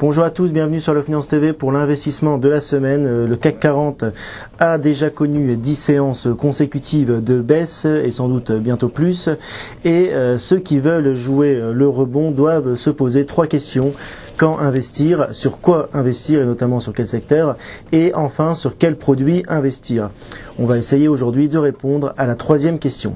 Bonjour à tous, bienvenue sur le Finance TV pour l'investissement de la semaine. Le CAC 40 a déjà connu 10 séances consécutives de baisse et sans doute bientôt plus. Et ceux qui veulent jouer le rebond doivent se poser 3 questions. Quand investir, sur quoi investir et notamment sur quel secteur, et enfin sur quel produit investir. On va essayer aujourd'hui de répondre à la 3e question.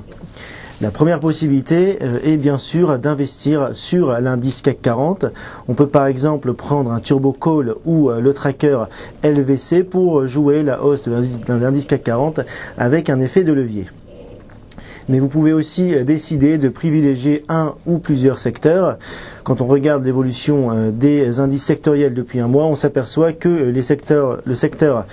La première possibilité est bien sûr d'investir sur l'indice CAC 40. On peut par exemple prendre un turbo call ou le tracker LVC pour jouer la hausse de l'indice CAC 40 avec un effet de levier. Mais vous pouvez aussi décider de privilégier un ou plusieurs secteurs. Quand on regarde l'évolution des indices sectoriels depuis un mois, on s'aperçoit que le secteur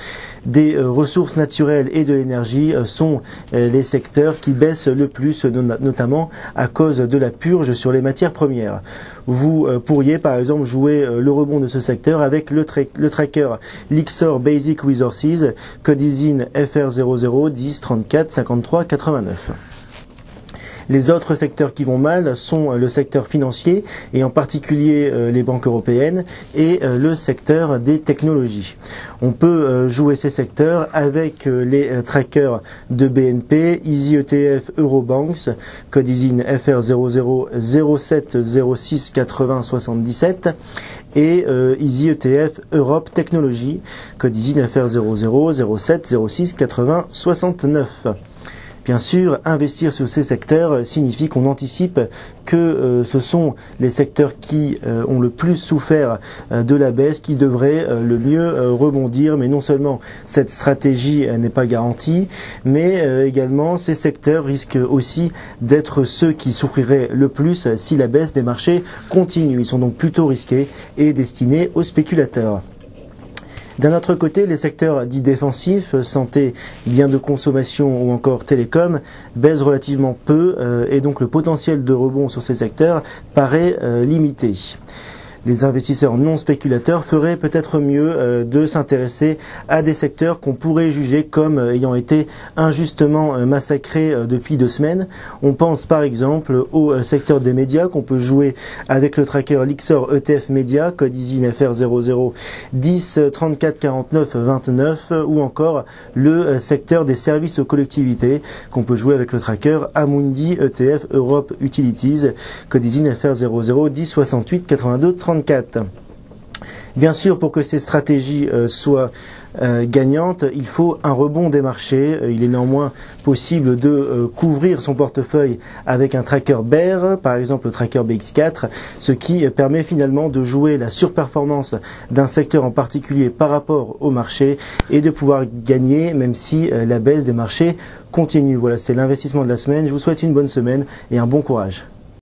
des ressources naturelles et de l'énergie sont les secteurs qui baissent le plus, notamment à cause de la purge sur les matières premières. Vous pourriez par exemple jouer le rebond de ce secteur avec le tracker Lyxor Basic Resources, code ISIN FR00 10 34 53 89. Les autres secteurs qui vont mal sont le secteur financier et en particulier les banques européennes et le secteur des technologies. On peut jouer ces secteurs avec les trackers de BNP, Easy ETF Eurobanks, code ISIN FR00 07 06 80 77 et Easy ETF Europe Technology, code ISIN FR00 07 06 80 69. Bien sûr, investir sur ces secteurs signifie qu'on anticipe que ce sont les secteurs qui ont le plus souffert de la baisse qui devraient le mieux rebondir. Mais non seulement cette stratégie n'est pas garantie, mais également ces secteurs risquent aussi d'être ceux qui souffriraient le plus si la baisse des marchés continue. Ils sont donc plutôt risqués et destinés aux spéculateurs. D'un autre côté, les secteurs dits défensifs, santé, biens de consommation ou encore télécom, baissent relativement peu et donc le potentiel de rebond sur ces secteurs paraît limité. Les investisseurs non spéculateurs feraient peut-être mieux de s'intéresser à des secteurs qu'on pourrait juger comme ayant été injustement massacrés depuis 2 semaines. On pense par exemple au secteur des médias qu'on peut jouer avec le tracker Lyxor ETF Media, code ISIN FR00 10 34 49 29 ou encore le secteur des services aux collectivités qu'on peut jouer avec le tracker Amundi ETF Europe Utilities, code ISIN FR00 10 68 82 34. Bien sûr, pour que ces stratégies soient gagnantes, il faut un rebond des marchés. Il est néanmoins possible de couvrir son portefeuille avec un tracker bear, par exemple le tracker BX4, ce qui permet finalement de jouer la surperformance d'un secteur en particulier par rapport au marché et de pouvoir gagner même si la baisse des marchés continue. Voilà, c'est l'investissement de la semaine. Je vous souhaite une bonne semaine et un bon courage.